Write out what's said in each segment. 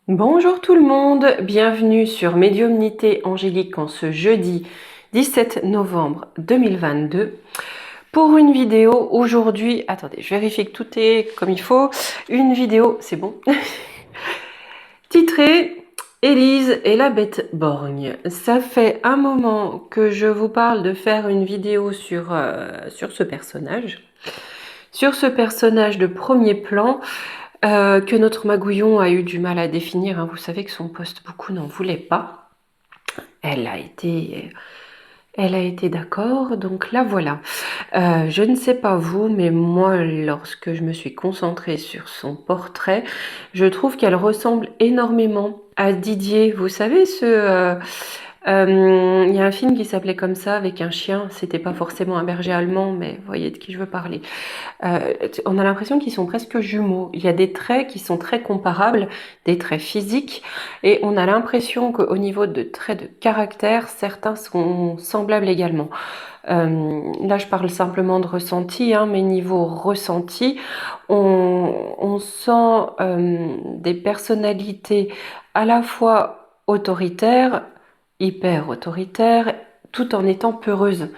Bonjour tout le monde, bienvenue sur Médiumnité Angélique en ce jeudi 17 novembre 2022 pour une vidéo aujourd'hui. Attendez, je vérifie que tout est comme il faut. Une vidéo, c'est bon. Titrée Élise et la bête borgne. Ça fait un moment que je vous parle de faire une vidéo sur ce personnage. Sur ce personnage de premier plan. Que notre Magouillon a eu du mal à définir. Hein. Vous savez que son poste, beaucoup n'en voulaient pas. Elle a été d'accord, donc là voilà. Je ne sais pas vous, mais moi, lorsque je me suis concentrée sur son portrait, je trouve qu'elle ressemble énormément à Didier. Vous savez, il y a un film qui s'appelait comme ça, avec un chien. C'était pas forcément un berger allemand, mais vous voyez de qui je veux parler. On a l'impression qu'ils sont presque jumeaux. Il y a des traits qui sont très comparables, des traits physiques, et on a l'impression qu'au niveau de traits de caractère, certains sont semblables également. Là, je parle simplement de ressenti, hein, mais niveau ressenti, on sent des personnalités à la fois autoritaires, hyper autoritaires, tout en étant peureuses.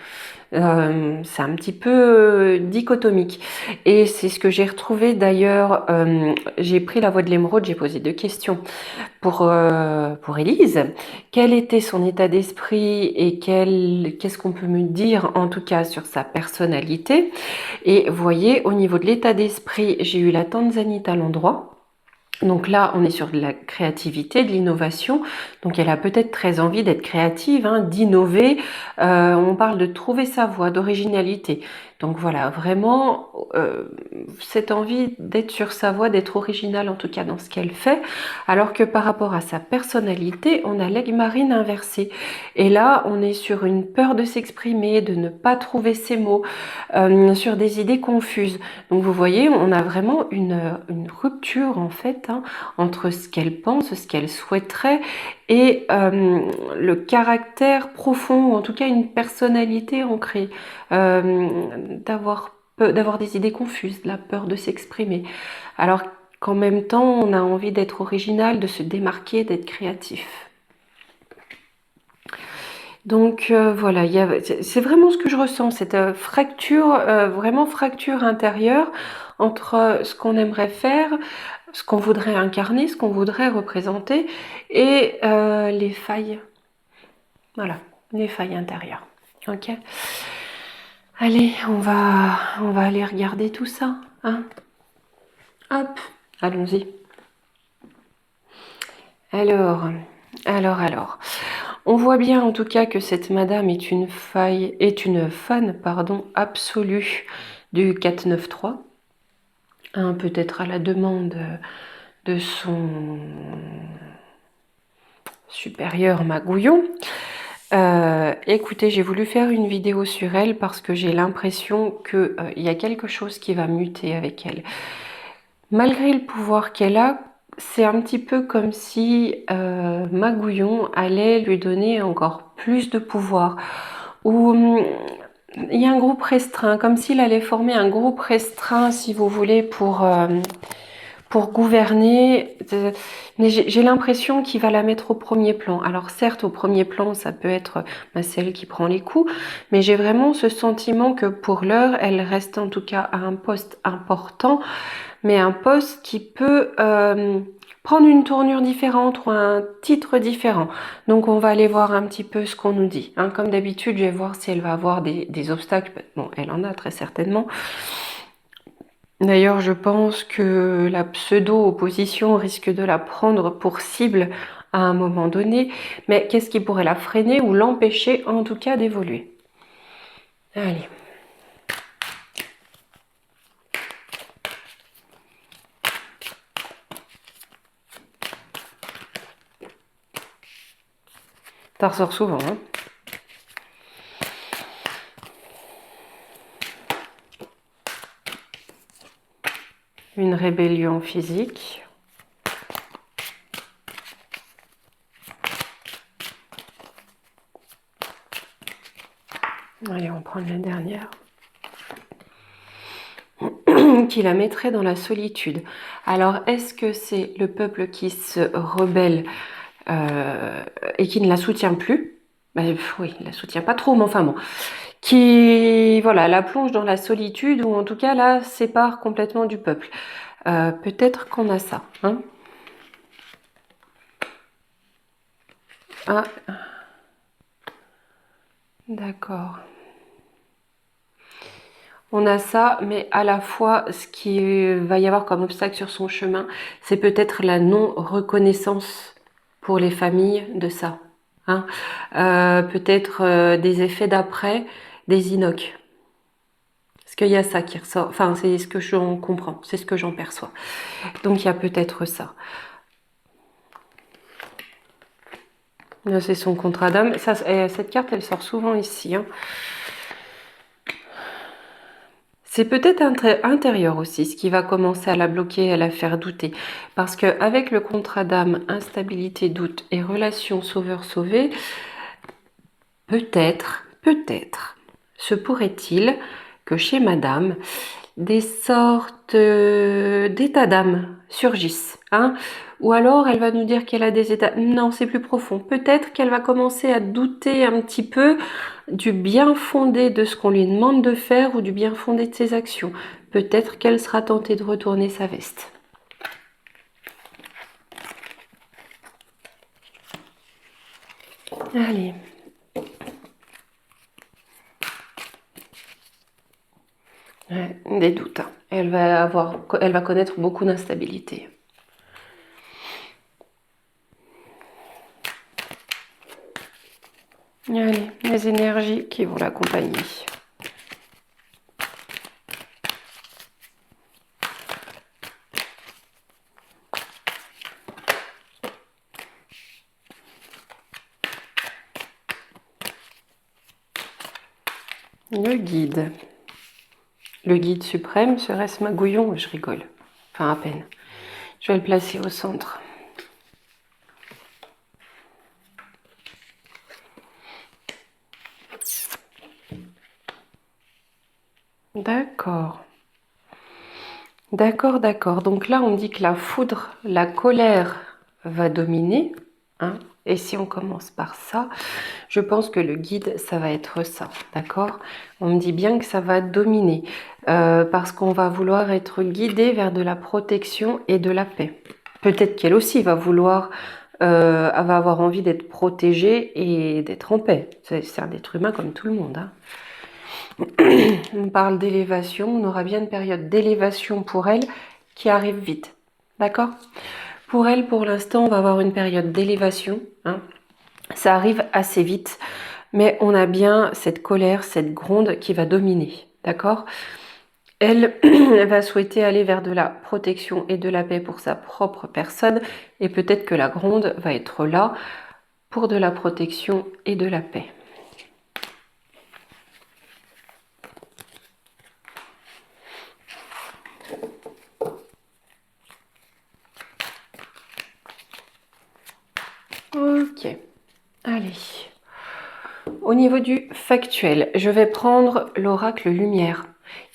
C'est un petit peu dichotomique. Et c'est ce que j'ai retrouvé d'ailleurs. J'ai pris la voix de l'émeraude, j'ai posé 2 questions pour Élise. Quel était son état d'esprit et qu'est-ce qu'on peut me dire en tout cas sur sa personnalité? Et vous voyez, au niveau de l'état d'esprit, j'ai eu la Tanzanite à l'endroit. Donc là, on est sur de la créativité, de l'innovation. Donc elle a peut-être très envie d'être créative, hein, d'innover. On parle de trouver sa voie, d'originalité. Donc voilà, vraiment cette envie d'être sur sa voie, d'être originale en tout cas dans ce qu'elle fait. Alors que par rapport à sa personnalité, on a l'aigle marine inversé. Et là, on est sur une peur de s'exprimer, de ne pas trouver ses mots, sur des idées confuses. Donc vous voyez, on a vraiment une rupture en fait, hein, entre ce qu'elle pense, ce qu'elle souhaiterait et le caractère profond, ou en tout cas une personnalité ancrée, d'avoir des idées confuses, la peur de s'exprimer. Alors qu'en même temps, on a envie d'être original, de se démarquer, d'être créatif. Donc voilà, c'est vraiment ce que je ressens, cette fracture, vraiment fracture intérieure entre ce qu'on aimerait faire, ce qu'on voudrait incarner, ce qu'on voudrait représenter et les failles. Voilà, les failles intérieures. Ok. Allez, on va aller regarder tout ça. Hein. Hop, allons-y. Alors. On voit bien en tout cas que cette madame est une fan, pardon, absolue du 493. Hein, peut-être à la demande de son supérieur Magouillon. Écoutez, j'ai voulu faire une vidéo sur elle parce que j'ai l'impression qu'il y a quelque chose qui va muter avec elle. Malgré le pouvoir qu'elle a, c'est un petit peu comme si Magouillon allait lui donner encore plus de pouvoir. Ou il y a un groupe restreint, comme s'il allait former un groupe restreint, si vous voulez, pour gouverner. Mais j'ai l'impression qu'il va la mettre au premier plan. Alors certes, au premier plan, ça peut être celle qui prend les coups, mais j'ai vraiment ce sentiment que pour l'heure, elle reste en tout cas à un poste important, mais un poste qui peut prendre une tournure différente ou un titre différent. Donc on va aller voir un petit peu ce qu'on nous dit. Hein. Comme d'habitude, je vais voir si elle va avoir des obstacles. Bon, elle en a très certainement. D'ailleurs, je pense que la pseudo-opposition risque de la prendre pour cible à un moment donné. Mais qu'est-ce qui pourrait la freiner ou l'empêcher en tout cas d'évoluer? Allez. Ça ressort souvent, hein. Une rébellion physique. Allez, on prend la dernière. donc il la mettrait dans la solitude. Alors, est-ce que c'est le peuple qui se rebelle et qui ne la soutient plus? Ben, oui, il la soutient pas trop, mais enfin bon. Qui, voilà, la plonge dans la solitude, ou en tout cas la sépare complètement du peuple. Peut-être qu'on a ça, hein. Ah, d'accord. On a ça, mais à la fois, ce qui va y avoir comme obstacle sur son chemin, c'est peut-être la non-reconnaissance pour les familles de ça, hein. Peut-être des effets d'après, des inocs. Parce qu'il y a ça qui ressort, enfin, c'est ce que j'en comprends, c'est ce que j'en perçois. Donc, il y a peut-être ça. Là, c'est son contrat d'âme. Cette carte, elle sort souvent ici, hein. C'est peut-être intérieur aussi, ce qui va commencer à la bloquer, à la faire douter. Parce qu'avec le contrat d'âme, instabilité, doute et relation sauveur-sauvé, peut-être, se pourrait-il que chez madame, des sortes d'états d'âme surgissent, hein. Ou alors elle va nous dire qu'elle a des états... Non, c'est plus profond. Peut-être qu'elle va commencer à douter un petit peu du bien fondé de ce qu'on lui demande de faire ou du bien fondé de ses actions. Peut-être qu'elle sera tentée de retourner sa veste. Allez. Ouais, des doutes, hein. Elle va connaître beaucoup d'instabilité. Allez, les énergies qui vont l'accompagner. Le guide. Le guide suprême serait-ce Magouillon? Je rigole. Enfin, à peine. Je vais le placer au centre. D'accord. D'accord, d'accord. Donc là, on me dit que la foudre, la colère va dominer, hein. Et si on commence par ça, je pense que le guide, ça va être ça, d'accord? On me dit bien que ça va dominer, parce qu'on va vouloir être guidé vers de la protection et de la paix. Peut-être qu'elle aussi va vouloir, elle va avoir envie d'être protégée et d'être en paix. C'est un être humain comme tout le monde, hein. On parle d'élévation, on aura bien une période d'élévation pour elle qui arrive vite, d'accord? Pour elle, pour l'instant, on va avoir une période d'élévation, hein. Ça arrive assez vite, mais on a bien cette colère, cette gronde qui va dominer, d'accord? Elle, elle va souhaiter aller vers de la protection et de la paix pour sa propre personne, et peut-être que la gronde va être là pour de la protection et de la paix. Ok, allez. Au niveau du factuel, je vais prendre l'oracle lumière,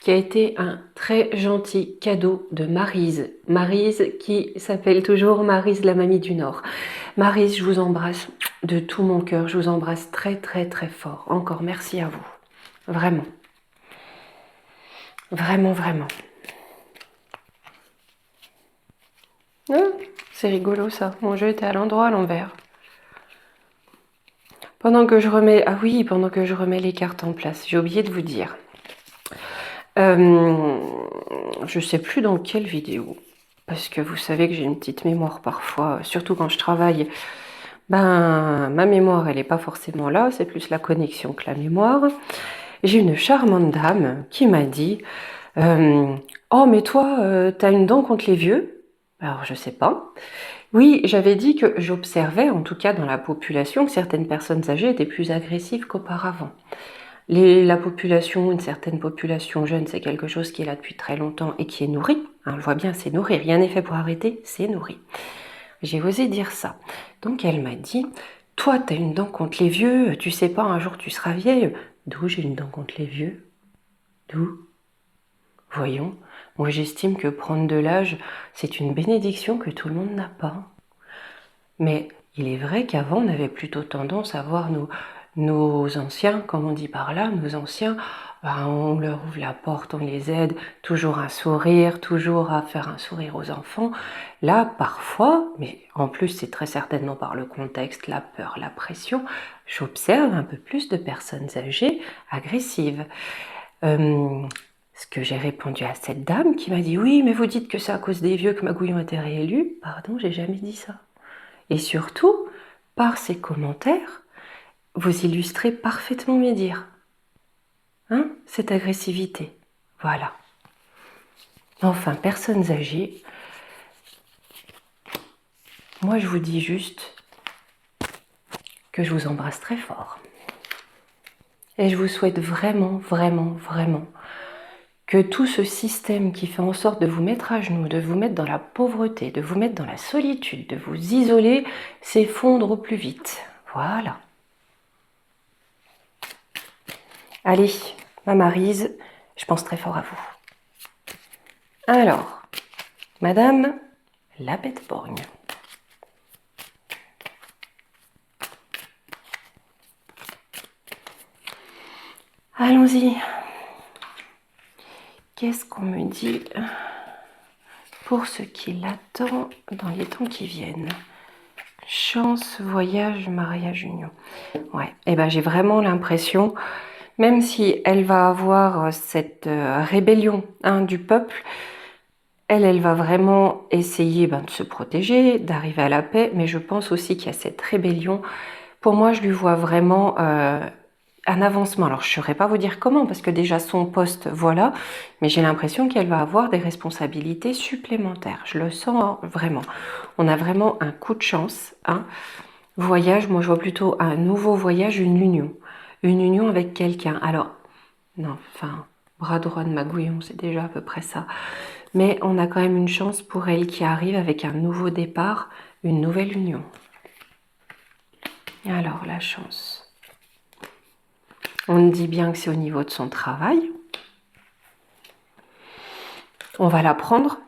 qui a été un très gentil cadeau de Maryse. Maryse qui s'appelle toujours Maryse la mamie du Nord. Maryse, je vous embrasse de tout mon cœur, je vous embrasse très très très fort. Encore merci à vous. Vraiment. Vraiment, vraiment. Ah, c'est rigolo ça, mon jeu était à l'endroit à l'envers. Pendant que je remets les cartes en place, j'ai oublié de vous dire. Je sais plus dans quelle vidéo, parce que vous savez que j'ai une petite mémoire parfois, surtout quand je travaille. Ben, ma mémoire, elle n'est pas forcément là, c'est plus la connexion que la mémoire. J'ai une charmante dame qui m'a dit oh, mais toi, t'as une dent contre les vieux? Alors, je sais pas. Oui, j'avais dit que j'observais, en tout cas dans la population, que certaines personnes âgées étaient plus agressives qu'auparavant. La population, une certaine population jeune, c'est quelque chose qui est là depuis très longtemps et qui est nourri. Hein, on le voit bien, c'est nourri. Rien n'est fait pour arrêter, c'est nourri. J'ai osé dire ça. Donc elle m'a dit, toi, t'as une dent contre les vieux, tu sais pas, un jour tu seras vieille. D'où j'ai une dent contre les vieux? D'où? Voyons. Moi, j'estime que prendre de l'âge, c'est une bénédiction que tout le monde n'a pas. Mais il est vrai qu'avant, on avait plutôt tendance à voir nos anciens, comme on dit par là, nos anciens, ben, on leur ouvre la porte, on les aide, toujours un sourire, toujours à faire un sourire aux enfants. Là, parfois, mais en plus c'est très certainement par le contexte, la peur, la pression, j'observe un peu plus de personnes âgées agressives. Ce que j'ai répondu à cette dame qui m'a dit « Oui, mais vous dites que c'est à cause des vieux que Magouillon a été réélu. » Pardon, j'ai jamais dit ça. Et surtout, par ces commentaires, vous illustrez parfaitement mes dires. Hein, cette agressivité. Voilà. Enfin, personnes âgées, moi je vous dis juste que je vous embrasse très fort. Et je vous souhaite vraiment, vraiment, vraiment que tout ce système qui fait en sorte de vous mettre à genoux, de vous mettre dans la pauvreté, de vous mettre dans la solitude, de vous isoler, s'effondre au plus vite. Voilà. Allez, ma Maryse, je pense très fort à vous. Alors, Madame la bête-borgne. Allons-y. Qu'est-ce qu'on me dit pour ce qui l'attend dans les temps qui viennent? Chance, voyage, mariage, union. Ouais, et ben j'ai vraiment l'impression, même si elle va avoir cette rébellion du peuple, elle va vraiment essayer de se protéger, d'arriver à la paix, mais je pense aussi qu'il y a cette rébellion. Pour moi, je lui vois vraiment un avancement. Alors, je ne saurais pas vous dire comment, parce que déjà son poste, voilà, mais j'ai l'impression qu'elle va avoir des responsabilités supplémentaires. Je le sens vraiment. On a vraiment un coup de chance. Voyage, moi je vois plutôt un nouveau voyage, une union. Une union avec quelqu'un. Alors, non, enfin, bras droit de Magouillon, c'est déjà à peu près ça. Mais on a quand même une chance pour elle qui arrive avec un nouveau départ, une nouvelle union. Alors, la chance. On dit bien que c'est au niveau de son travail. On va la prendre.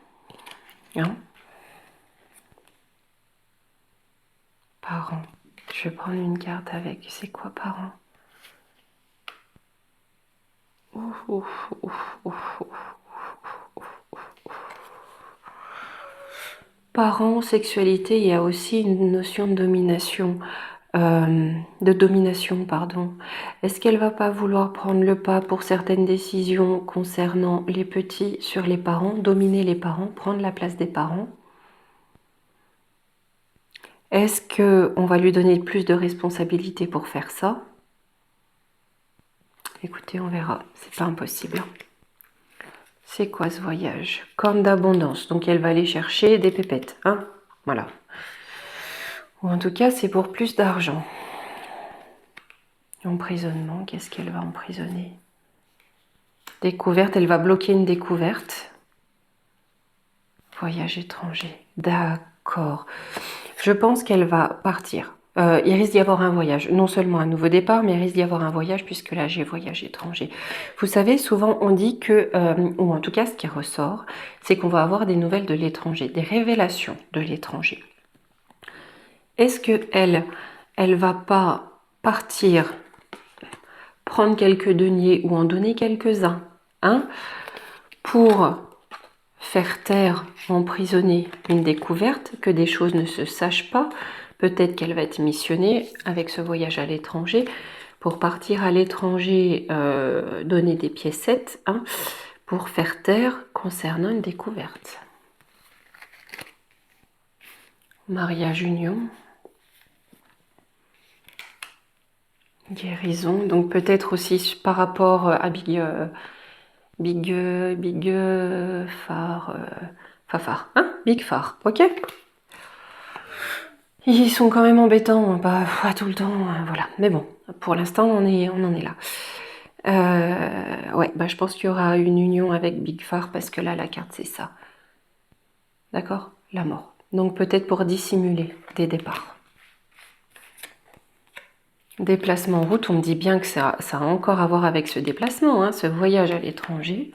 Parents. Je vais prendre une carte avec. C'est quoi parents? Parents, sexualité, il y a aussi une notion de domination. Pardon. Est-ce qu'elle va pas vouloir prendre le pas pour certaines décisions concernant les petits sur les parents, dominer les parents, prendre la place des parents? Est-ce qu'on va lui donner plus de responsabilités pour faire ça? Écoutez, on verra, c'est pas impossible. C'est quoi ce voyage? Corne d'abondance, donc elle va aller chercher des pépettes, voilà. Ou en tout cas, c'est pour plus d'argent. Emprisonnement, qu'est-ce qu'elle va emprisonner? Découverte, elle va bloquer une découverte. Voyage étranger, d'accord. Je pense qu'elle va partir. Il risque d'y avoir un voyage, non seulement un nouveau départ, mais il risque d'y avoir un voyage, puisque là j'ai voyage étranger. Vous savez, souvent on dit que, ou en tout cas ce qui ressort, c'est qu'on va avoir des nouvelles de l'étranger, des révélations de l'étranger. Est-ce qu'elle va pas partir, prendre quelques deniers ou en donner quelques-uns, pour faire taire, emprisonner une découverte, que des choses ne se sachent pas? Peut-être qu'elle va être missionnée avec ce voyage à l'étranger pour partir à l'étranger, donner des piécettes, pour faire taire concernant une découverte. Mariage, union. Guérison, donc peut-être aussi par rapport à Fafard, Big Far, ok? Ils sont quand même embêtants, pas tout le temps, voilà. Mais bon, pour l'instant, on en est là. Ouais, je pense qu'il y aura une union avec Big Far, parce que là, la carte, c'est ça. D'accord? La mort. Donc peut-être pour dissimuler des départs. Déplacement en route, on me dit bien que ça a encore à voir avec ce déplacement, ce voyage à l'étranger.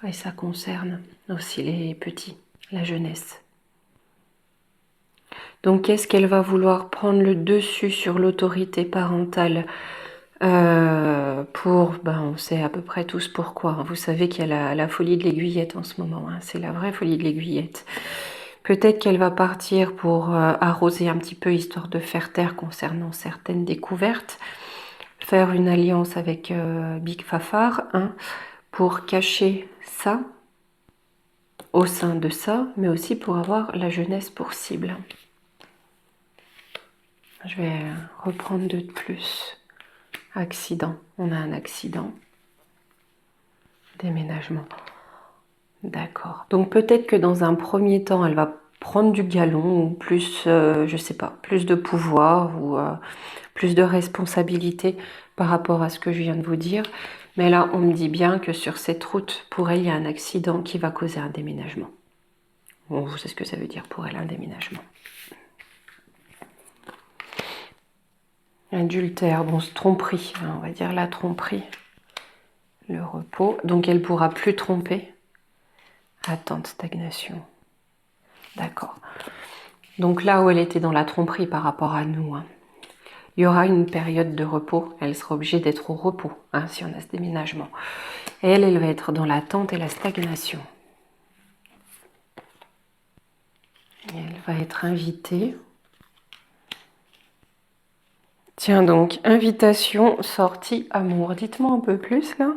Et ça concerne aussi les petits, la jeunesse. Donc, qu'est-ce qu'elle va vouloir prendre le dessus sur l'autorité parentale on sait à peu près tous pourquoi. Vous savez qu'il y a la folie de l'aiguillette en ce moment. Hein. C'est la vraie folie de l'aiguillette. Peut-être qu'elle va partir pour arroser un petit peu, histoire de faire taire concernant certaines découvertes. Faire une alliance avec Big Fafard, hein, pour cacher ça au sein de ça, mais aussi pour avoir la jeunesse pour cible. Je vais reprendre de plus. Accident. On a un accident. Déménagement. D'accord. Donc peut-être que dans un premier temps, elle va prendre du galon, ou plus, je sais pas, plus de pouvoir, ou plus de responsabilité par rapport à ce que je viens de vous dire. Mais là, on me dit bien que sur cette route, pour elle, il y a un accident qui va causer un déménagement. Bon, vous savez ce que ça veut dire pour elle, un déménagement. Adultère, bon, tromperie, hein, on va dire la tromperie. Le repos, donc elle pourra plus tromper. Attente, stagnation. D'accord. Donc là où elle était dans la tromperie par rapport à nous, hein, il y aura une période de repos. Elle sera obligée d'être au repos, hein, si on a ce déménagement. Et elle va être dans l'attente et la stagnation. Et elle va être invitée. Tiens donc, invitation, sortie, amour. Dites-moi un peu plus là.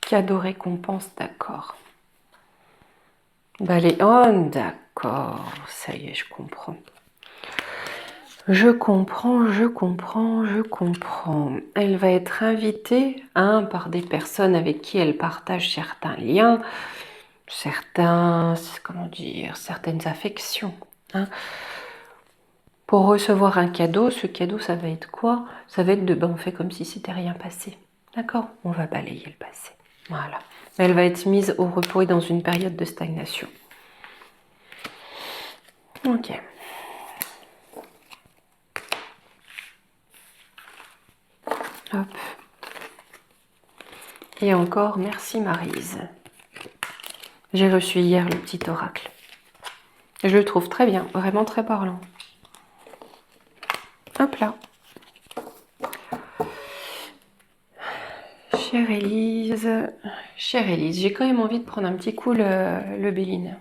Cadeau, récompense, d'accord. Oh, d'accord. Ça y est, je comprends. Je comprends. Elle va être invitée, hein, par des personnes avec qui elle partage certains liens, certaines affections. Hein. Pour recevoir un cadeau, ce cadeau, ça va être quoi? Ça va être on fait comme si c'était rien passé. D'accord? On va balayer le passé. Voilà. Elle va être mise au repos et dans une période de stagnation. Ok. Hop. Et encore, merci Maryse. J'ai reçu hier le petit oracle. Je le trouve très bien, vraiment très parlant. Hop là. Chère Élise, j'ai quand même envie de prendre un petit coup le Béline.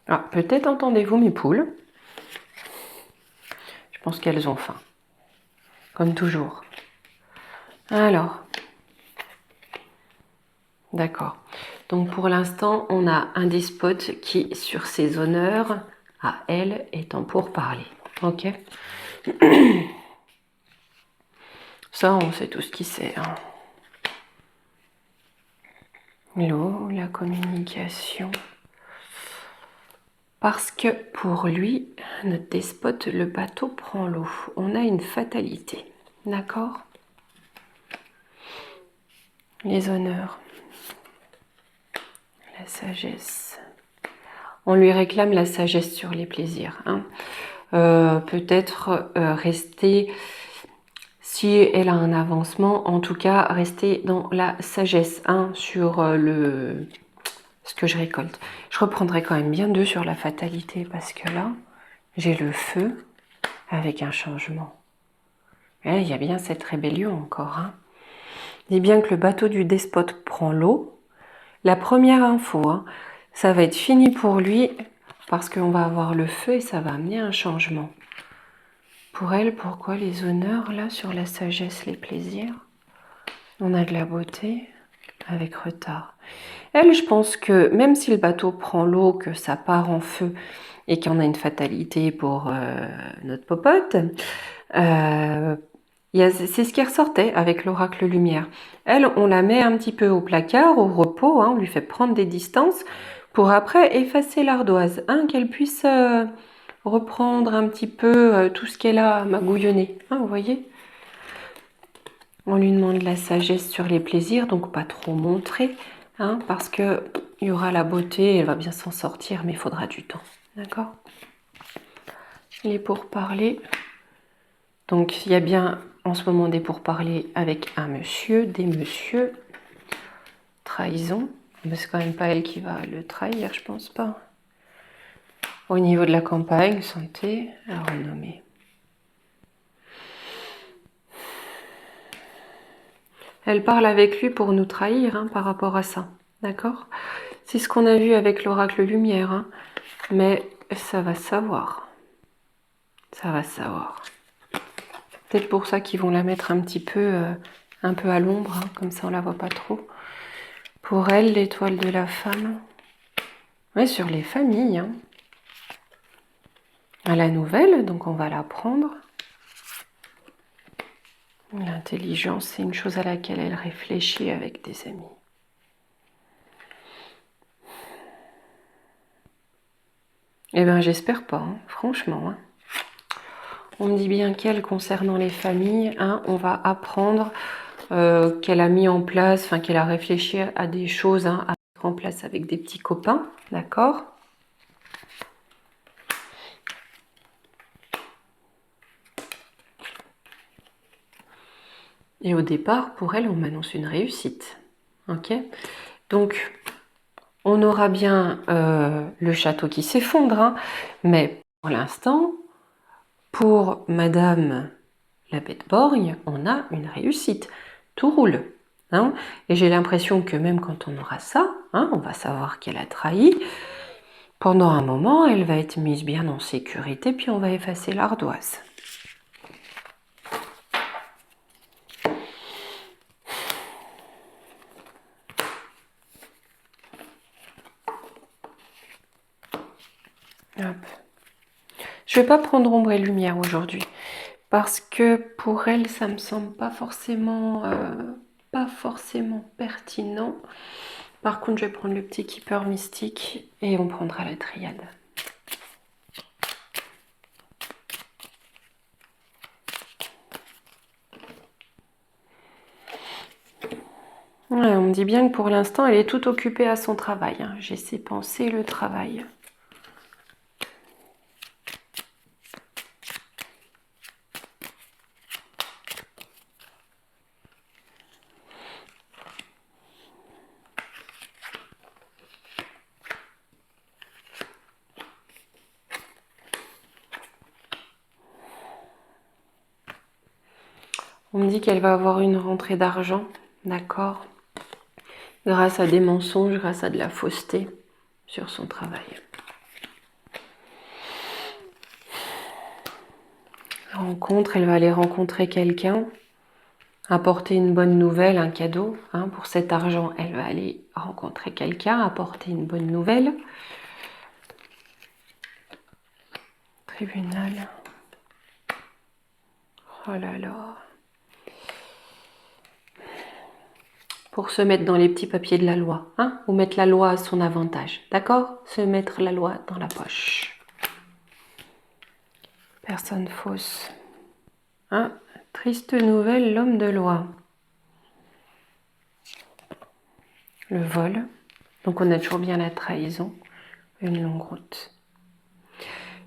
Ah, peut-être entendez-vous mes poules. Je pense qu'elles ont faim. Comme toujours. Alors. D'accord. Donc pour l'instant, on a un despote qui, sur ses honneurs, à elle, est en pourparlers. Ok. Ça, on sait tout ce qui c'est. Hein. L'eau, la communication. Parce que pour lui, notre despote, le bateau prend l'eau. On a une fatalité. D'accord? Les honneurs. La sagesse. On lui réclame la sagesse sur les plaisirs. Hein. Peut-être rester, si elle a un avancement, en tout cas rester dans la sagesse, hein, sur ce que je récolte. Je reprendrai quand même bien 2 sur la fatalité, parce que là, j'ai le feu avec un changement. Et il y a bien cette rébellion encore. Hein. Dis bien que le bateau du despote prend l'eau. La première info, hein, ça va être fini pour lui, parce qu'on va avoir le feu et ça va amener un changement. Pour elle, pourquoi les honneurs, là, sur la sagesse, les plaisirs? On a de la beauté avec retard. Elle, je pense que même si le bateau prend l'eau, que ça part en feu et qu'on a une fatalité pour notre popote, c'est ce qui ressortait avec l'oracle lumière. Elle, on la met un petit peu au placard, au repos, hein, on lui fait prendre des distances pour après effacer l'ardoise, hein, qu'elle puisse reprendre un petit peu tout ce qu'elle a magouillonné, hein, vous voyez. On lui demande la sagesse sur les plaisirs, donc pas trop montrer, hein, parce que il y aura la beauté, elle va bien s'en sortir, mais il faudra du temps. D'accord? Les pourparlers. Donc, il y a bien en ce moment des pourparlers avec un monsieur, des messieurs. Trahison. Mais c'est quand même pas elle qui va le trahir, je pense pas. Au niveau de la campagne, santé, à renommer. Elle parle avec lui pour nous trahir hein, par rapport à ça. D'accord? C'est ce qu'on a vu avec l'oracle lumière. Hein. Mais ça va se savoir. Ça va se savoir. Peut-être pour ça qu'ils vont la mettre un peu à l'ombre. Hein, comme ça, on la voit pas trop. Pour elle, l'étoile de la femme. Ouais, sur les familles. Hein. À la nouvelle, donc on va la prendre. L'intelligence, c'est une chose à laquelle elle réfléchit avec des amis. Eh bien, j'espère pas, hein, franchement. Hein. On me dit bien qu'elle, concernant les familles, hein, on va apprendre qu'elle a mis en place, enfin qu'elle a réfléchi à des choses hein, à mettre en place avec des petits copains, d'accord ? Et au départ, pour elle, on m'annonce une réussite. Ok ? Donc, on aura bien le château qui s'effondre, hein, mais pour l'instant, pour Madame la bête borgne, on a une réussite. Tout roule. Hein, et j'ai l'impression que même quand on aura ça, hein, on va savoir qu'elle a trahi. Pendant un moment, elle va être mise bien en sécurité, puis on va effacer l'ardoise. Hop. Je ne vais pas prendre ombre et lumière aujourd'hui, parce que pour elle, ça me semble pas forcément pertinent. Par contre, je vais prendre le petit keeper mystique et on prendra la triade. Ouais, on me dit bien que pour l'instant, elle est toute occupée à son travail. Hein. J'ai ses pensées, le travail. On me dit qu'elle va avoir une rentrée d'argent, d'accord, grâce à des mensonges, grâce à de la fausseté sur son travail. Rencontre, elle va aller rencontrer quelqu'un, apporter une bonne nouvelle, un cadeau. Hein, pour cet argent, elle va aller rencontrer quelqu'un, apporter une bonne nouvelle. Tribunal. Oh là là. Pour se mettre dans les petits papiers de la loi, hein, ou mettre la loi à son avantage, d'accord? Se mettre la loi dans la poche. Personne fausse. Hein? Triste nouvelle, l'homme de loi. Le vol. Donc on a toujours bien la trahison. Une longue route.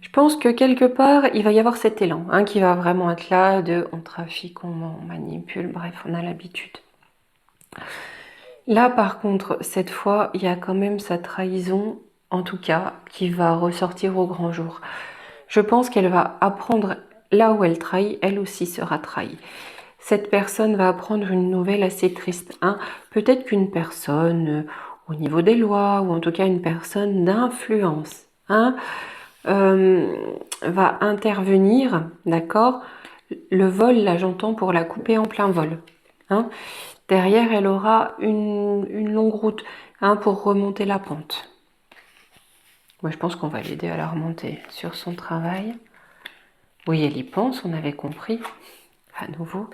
Je pense que quelque part, il va y avoir cet élan hein, qui va vraiment être là de on trafique, on manipule, bref, on a l'habitude. Là, par contre, cette fois, il y a quand même sa trahison, en tout cas, qui va ressortir au grand jour. Je pense qu'elle va apprendre, là où elle trahit, elle aussi sera trahie. Cette personne va apprendre une nouvelle assez triste. Hein. Peut-être qu'une personne au niveau des lois, ou en tout cas une personne d'influence, hein, va intervenir, d'accord? Le vol, là j'entends pour la couper en plein vol. Hein. Derrière, elle aura une longue route hein, pour remonter la pente. Moi, je pense qu'on va l'aider à la remonter sur son travail. Oui, elle y pense, on avait compris. À nouveau.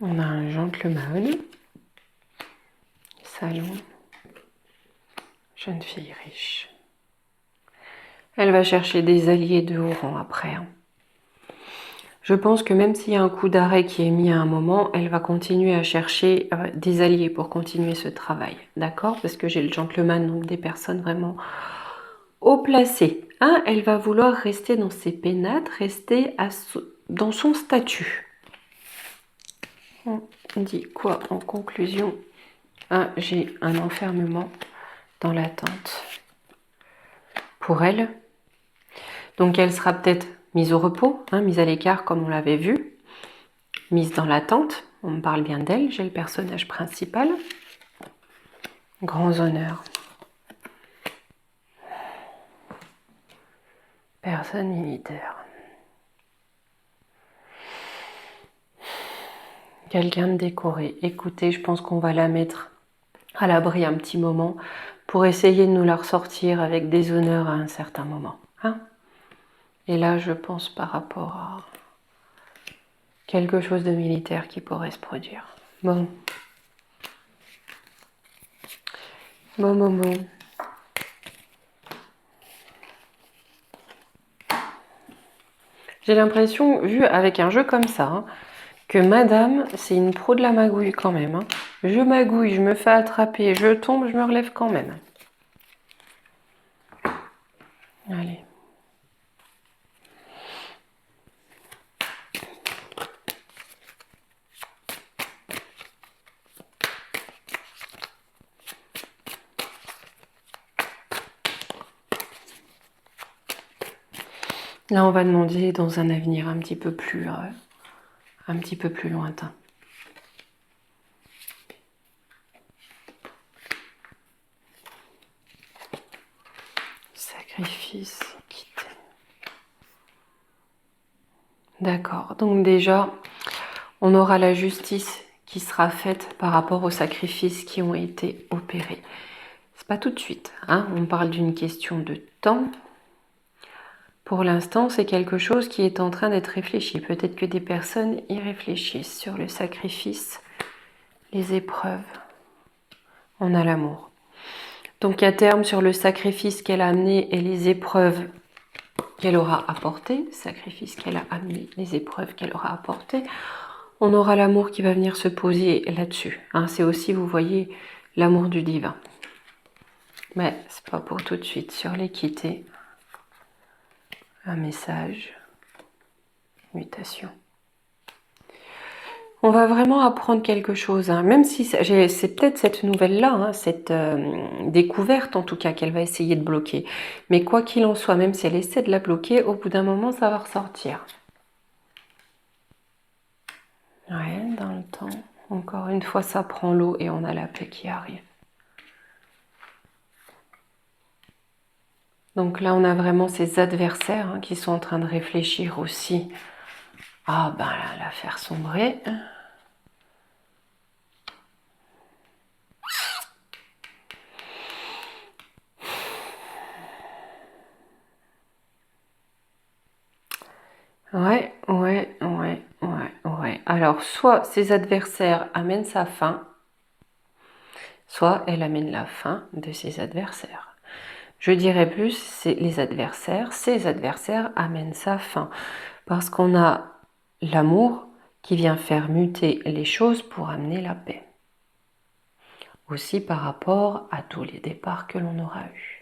On a un gentleman. Salon. Jeune fille riche. Elle va chercher des alliés de haut rang après. Hein. Je pense que même s'il y a un coup d'arrêt qui est mis à un moment, elle va continuer à chercher des alliés pour continuer ce travail. D'accord? Parce que j'ai le gentleman, donc des personnes vraiment haut placées. Hein, elle va vouloir rester dans ses pénates, rester dans son statut. On dit quoi en conclusion? J'ai un enfermement dans l'attente pour elle. Donc elle sera peut-être mise au repos, mise à l'écart comme on l'avait vu, mise dans l'attente. On me parle bien d'elle, j'ai le personnage principal. Grands honneurs. Personne militaire. Quelqu'un de décoré. Écoutez, je pense qu'on va la mettre à l'abri un petit moment pour essayer de nous la ressortir avec des honneurs à un certain moment. Hein? Et là, je pense par rapport à quelque chose de militaire qui pourrait se produire. Bon. Bon. J'ai l'impression, vu avec un jeu comme ça, que madame, c'est une pro de la magouille quand même. Je magouille, je me fais attraper, je tombe, je me relève quand même. Allez. Là, on va demander dans un avenir un petit peu plus lointain. Sacrifice, quitter. D'accord. Donc déjà, on aura la justice qui sera faite par rapport aux sacrifices qui ont été opérés. C'est pas tout de suite. On parle d'une question de temps. Pour l'instant, c'est quelque chose qui est en train d'être réfléchi. Peut-être que des personnes y réfléchissent sur le sacrifice, les épreuves. On a l'amour. Donc à terme, sur le sacrifice qu'elle a amené et les épreuves qu'elle aura apportées, sacrifice qu'elle a amené, les épreuves qu'elle aura apportées, on aura l'amour qui va venir se poser là-dessus. C'est aussi, vous voyez, l'amour du divin. Mais c'est pas pour tout de suite. Sur l'équité, un message, mutation. On va vraiment apprendre quelque chose, même si c'est peut-être cette nouvelle-là, cette découverte en tout cas qu'elle va essayer de bloquer. Mais quoi qu'il en soit, même si elle essaie de la bloquer, au bout d'un moment, ça va ressortir. Ouais, dans le temps. Encore une fois, ça prend l'eau et on a la paix qui arrive. Donc là, on a vraiment ces adversaires qui sont en train de réfléchir aussi. La faire sombrer. Ouais. Alors, soit ces adversaires amènent sa fin, soit elle amène la fin de ses adversaires. Je dirais plus, c'est les adversaires, ces adversaires amènent sa fin. Parce qu'on a l'amour qui vient faire muter les choses pour amener la paix. Aussi par rapport à tous les départs que l'on aura eus.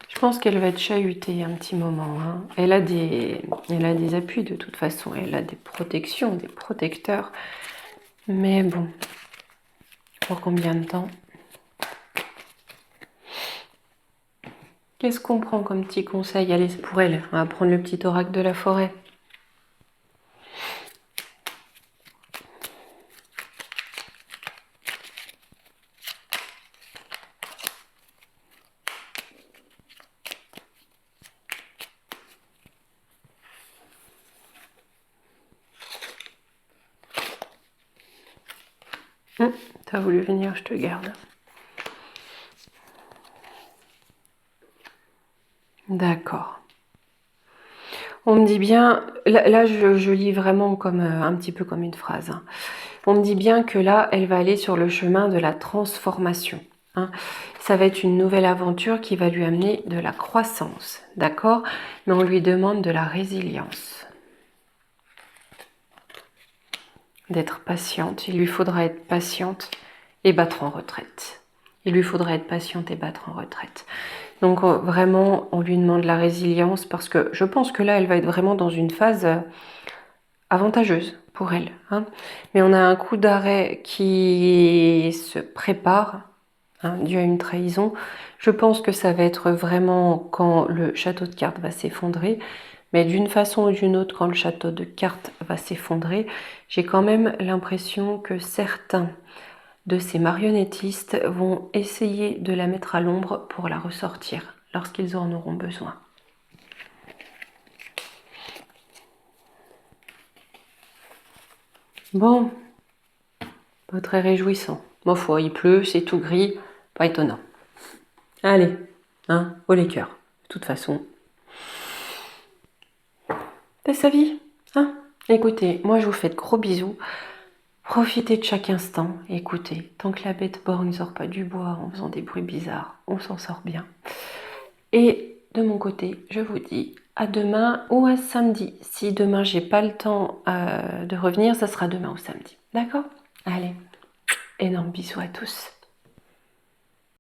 Je pense qu'elle va être chahutée un petit moment. Elle a des appuis de toute façon. Elle a des protections, des protecteurs. Mais bon, pour combien de temps? Qu'est-ce qu'on prend comme petit conseil? Allez, c'est pour elle. On va prendre le petit oracle de la forêt. T'as voulu venir, je te garde. D'accord. On me dit bien, là je lis vraiment comme un petit peu comme une phrase. On me dit bien que là, elle va aller sur le chemin de la transformation. hein. Ça va être une nouvelle aventure qui va lui amener de la croissance, d'accord? Mais on lui demande de la résilience, d'être patiente. Il lui faudra être patiente et battre en retraite. Il lui faudra être patiente et battre en retraite. Donc vraiment, on lui demande la résilience parce que je pense que là, elle va être vraiment dans une phase avantageuse pour elle, hein. Mais on a un coup d'arrêt qui se prépare, hein, dû à une trahison. Je pense que ça va être vraiment quand le château de cartes va s'effondrer. Mais d'une façon ou d'une autre, quand le château de cartes va s'effondrer, j'ai quand même l'impression que certains de ces marionnettistes vont essayer de la mettre à l'ombre pour la ressortir lorsqu'ils en auront besoin. Bon, pas très réjouissant. Ma foi, il pleut, c'est tout gris, pas étonnant. Allez, hein, haut les cœurs. De toute façon, c'est sa vie, hein. Écoutez, moi je vous fais de gros bisous. Profitez de chaque instant. Écoutez, tant que la bête borgne ne sort pas du bois en faisant des bruits bizarres, on s'en sort bien. Et de mon côté, je vous dis à demain ou à samedi. Si demain j'ai pas le temps de revenir, ça sera demain ou samedi. D'accord? Allez, énorme bisous à tous.